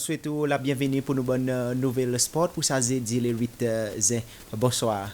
souhaite la bienvenue pour nos bonnes nouvelles sport pour ça dit les 8 bonsoir.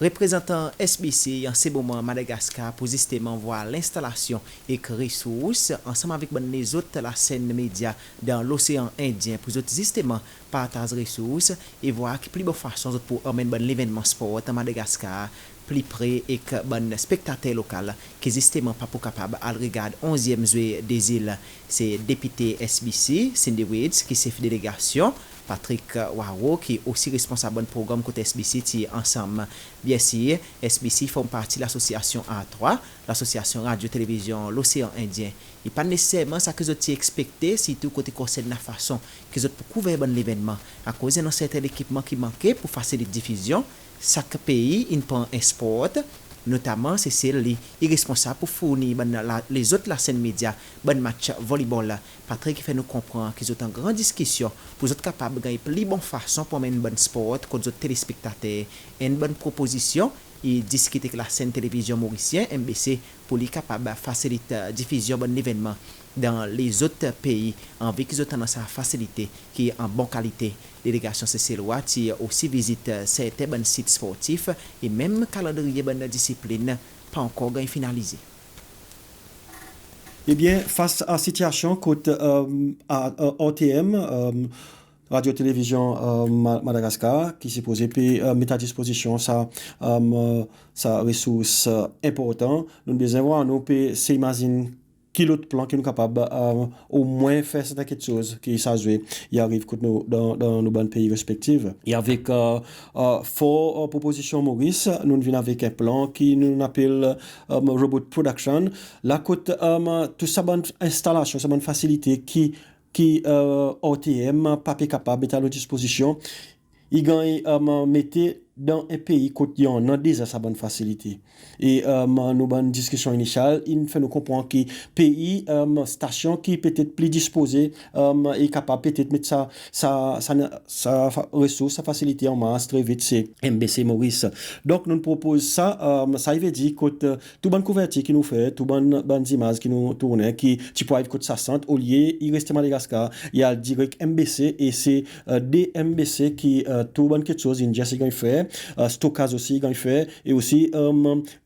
Représentant SBC en ce moment Madagascar pour justement voir l'installation et ressources ensemble avec les autres la scène média dans l'océan Indien pour justement partager ressources et voir qui plus bonne façon pour emmener l'événement sport à Madagascar plus près et que bon spectateur local qui justement pas pour capable à regarder 11e juillet des îles c'est député SBC Cindy Weeds qui c'est délégation Patrick Waro qui est aussi responsable du programme côté SBC qui ensemble bien sûr SBC font partie de l'association A3 l'association radio-télévision l'océan Indien et pas nécessairement ça que vous avez expecté surtout côté concerne la façon que vous avez couvert l'événement à cause d'un certain équipement qui manquait pour faciliter la diffusion chaque pays il prend un sport notamment c'est celle qui est responsable pour fournir les autres la scène média bon match volleyball Patrick fait nous comprendre qu'ils ont une grande discussion pour être capable de gagner plus bonne façon pour mener un bon sport pour les téléspectateurs une bonne proposition et discuter avec la scène télévision mauricienne MBC pour les capable de faciliter la diffusion de l'événement dans les autres pays en vue qu'ils ont tendance à faciliter qui est en bonne qualité. Délégation CCLOA qui aussi visite certains bons sites sportifs et même calendrier de discipline pas encore finalisé. Eh bien, face à la situation côté à OTM, Radio-Télévision Madagascar, qui s'est posé puis mettre à disposition sa ressource importante, nous devons voir nous s'imaginer qui l'autre plan qui nous capable au moins faire quelque chose qui s'agit il arrive dans nos bons pays respectifs et avec fort proposition Maurice nous venons avec un plan qui nous appelle robot production la côte tout ça bonne installation ça bonne facilité qui OTM pas capable mettre à notre disposition il gagne mettez dans un pays côté on a déjà sa bonne facilité et nos bonnes discussions initiales il fait nous comprendre que pays station qui peut-être plus disposé est capable peut-être mettre sa ressource sa facilité en masse très vite c'est MBC Maurice donc nous propose ça ça veut dire que tout bonne couverture qui nous fait tout bonne images qui nous tourne qui tu peux être côté 60 au lieu il reste Madagascar il y a direct MBC et c'est des MBC qui tout bonne quelque chose in Jessica fait stockage aussi quand il fait et aussi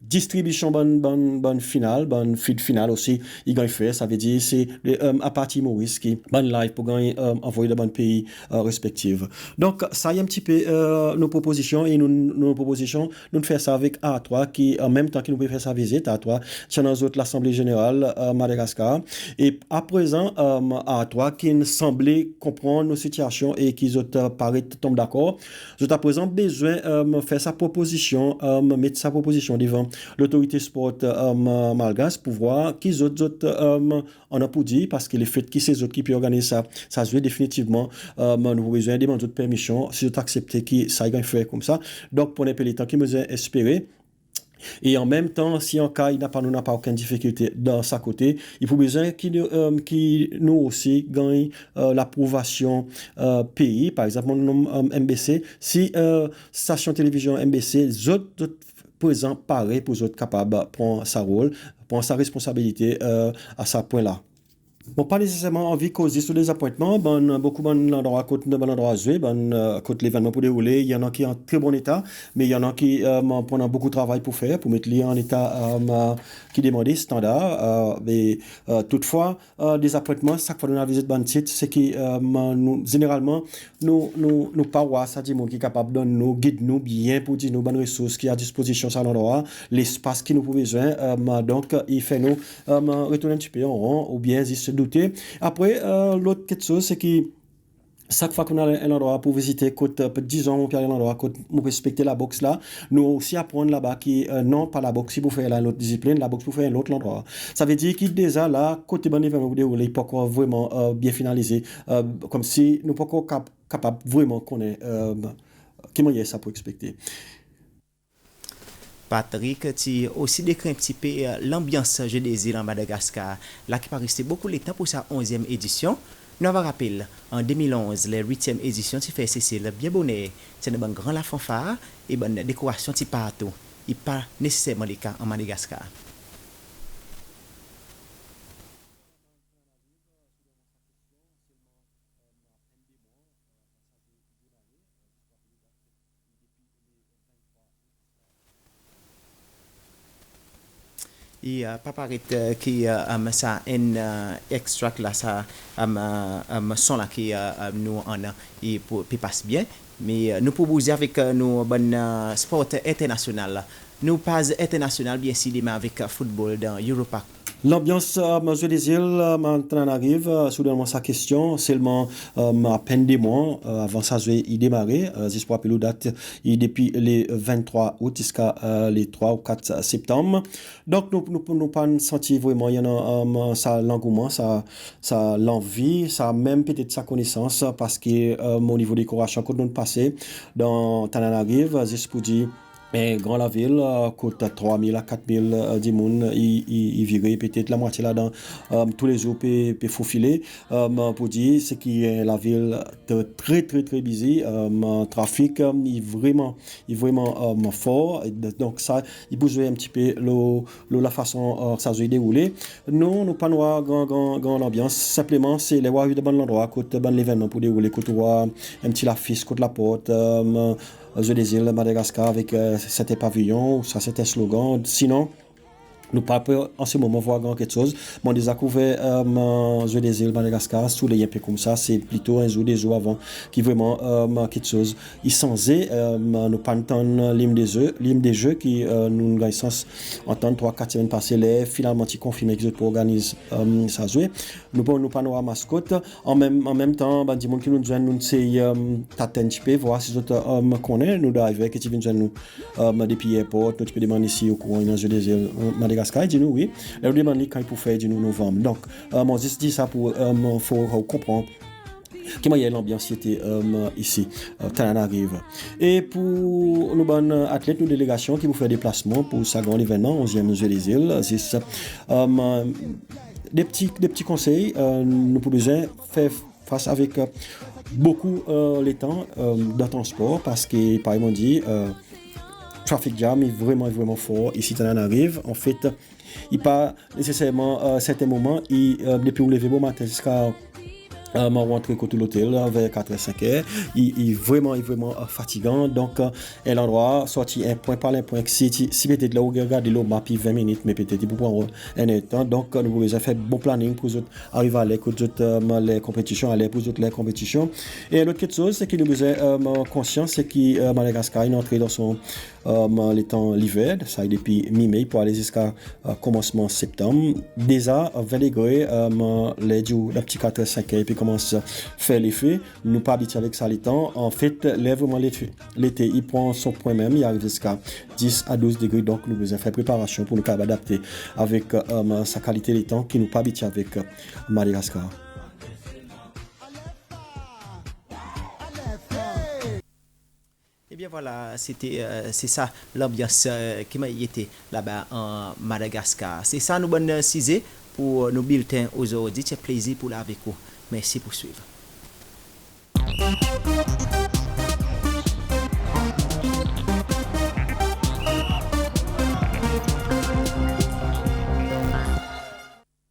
distribution bonne finale bonne feed finale aussi il gagne fait ça veut dire c'est à partir Maurice qui bonne live pour gagner envoyer dans bon pays respectifs donc ça y est un petit peu nos propositions et nos propositions nous faire ça avec A3 qui en même temps qui nous peut faire sa visite A3 c'est dans autres l'assemblée générale Madagascar et à présent A3 qui semblait comprendre nos situations et qui ont paraît tombe d'accord je à présent besoin faire sa proposition mettre sa proposition devant l'autorité sport malgache pour voir qui autres on a pour dire parce que le fait qui ces autres qui peut organiser ça se définitivement nous besoin demander d'autres permission si vous acceptez qui ça va faire comme ça donc pour les temps qui me espérer et en même temps si en cas il n'a pas aucune difficulté dans sa côté il faut besoin qui nous aussi gagne l'approbation pays par exemple MBC si station télévision MBC les autres présents pareil pour les autres capables prendre sa rôle prendre sa responsabilité à ce point là. Bon, pas nécessairement envie de causer sur les appointements. Beaucoup d'endroits jouer, côté l'événement pour dérouler. Il y en a qui sont en très bon état, mais il y en a qui prennent beaucoup de travail pour faire, pour mettre les en état qui demandent standard. Mais toutefois, des appointements, chaque fois que nous avons visité le site, c'est que généralement, nous parois, ça dit, qui est capable de nous guider nous bien pour dire nos bonnes ressources qui sont à disposition sur l'endroit, l'espace qui nous pouvons besoin. Donc, il fait nous retourner un petit peu en rond ou bien se douter. Après, l'autre quelque chose, c'est que chaque fois qu'on a un endroit pour visiter, disons, on peut aller à un endroit, on respecter la boxe là, nous aussi apprendre là-bas qui, non, pas la boxe, si vous faites l'autre discipline, la boxe pour faire l'autre endroit. Ça veut dire qu'il déjà là, côté bon événement vous déroulez, pas encore vraiment bien finalisé, comme si nous pas encore capable vraiment qu'on est, comment y est ça pour expecter. Patrick, tu aussi décrit un petit peu l'ambiance Jeux des îles en Madagascar, là qui va rester beaucoup de temps pour sa 11e édition. Nous avons rappelé, en 2011, la 8e édition, tu fais Cécile bien bonnet, c'est un grand la fanfare et bonne décoration tu partout. Il pas nécessairement le cas en Madagascar. Et pas paraître qui ça un extract là ça son là qui nous en a et pour passe bien mais nous pour vous avec nos bonnes sport international nous pas international bien cinéma avec football dans Europa. L'ambiance, Jeu des îles, maintenant arrive, soudainement sa question, seulement à peine des mois avant ça, il démarrer, j'espère que date depuis les 23 août jusqu'à les 3 ou 4 septembre. Donc, nous pas senti vraiment, il y en a ça l'engouement, ça l'envie, ça même peut-être sa connaissance, parce que au niveau des décoration, quand nous passons dans Tananarive, juste pour dire, mais grand la ville, coûte 3 000 à 4 000 du monde, il virait peut-être la moitié là-dedans, tous les jours, peut faufiler, pour dire, c'est que la ville très, très, très busy, trafic, il est vraiment fort, donc ça, il bouge un petit peu la façon ça se dérouler. Nous pas noir, grand ambiance, simplement, c'est les voir de bon endroit, côté bon l'événement pour dérouler, côté voir un petit l'affiche, côté la porte, Jeu des îles Madagascar avec c'était pavillon, ça c'était slogan. Sinon, nous pas en ce moment voir grand quelque chose. Mon déjà couvert Jeu des îles Madagascar sous les peu comme ça, c'est plutôt un jour des jours avant qui vraiment quelque chose. Il sensé nous pas entendre l'hymne des jeux qui nous gagne sens entendre 3-4 semaines passées les finalement qui confirmé que pour organiser ça jouer. Nous pas nous mascotte en même temps ben, du monde qui nous joignent nous c'est t'attendre un petit peu voir si autres connaît nous d'arriver qui viennent joindre nous depuis airport nous tu peux demander ici au courant dans Jeu des îles Madagascar il dit nous oui et on demande quand il pour faire du novembre donc moi juste dit ça pour faut comprendre comment il y a l'ambiance était ici Tananarive et pour nos bonnes athlètes nos délégations qui vous fait déplacement pour ce grand événement 11e Jeu des îles c'est des petits conseils nous pouvons faire face avec beaucoup les temps de transport parce que par exemple on dit traffic jam est vraiment fort ici Tananarive en fait il pas nécessairement certains moments depuis vous lever bon matin jusqu'à rentré côté l'hôtel vers 4h-5h il vraiment fatigant donc l'endroit sorti un point par un point si peut-être là vous regardez le map 20 minutes mais peut-être pour prendre un temps donc nous pouvons faire bon planning pour arriver à les compétitions aller pour les compétitions et l'autre chose c'est que nous besoin conscience c'est que Madagascar est entré dans son les temps l'hiver ça depuis mi-mai pour aller jusqu'à commencement septembre déjà 20 degrés les jours d'un petit 4h-5h et puis commence à faire l'effet nous pas habitués avec ça les temps en fait vraiment l'été il prend son point même il arrive jusqu'à 10 à 12 degrés donc nous devons faire préparation pour nous adapter avec sa qualité des temps qui nous pas habitués avec Madagascar. Eh bien voilà, c'est ça l'ambiance qui m'a été là-bas en Madagascar. C'est ça nous bonne cisé pour nos bulletins aujourd'hui. C'est plaisir pour là avec vous. Merci pour suivre.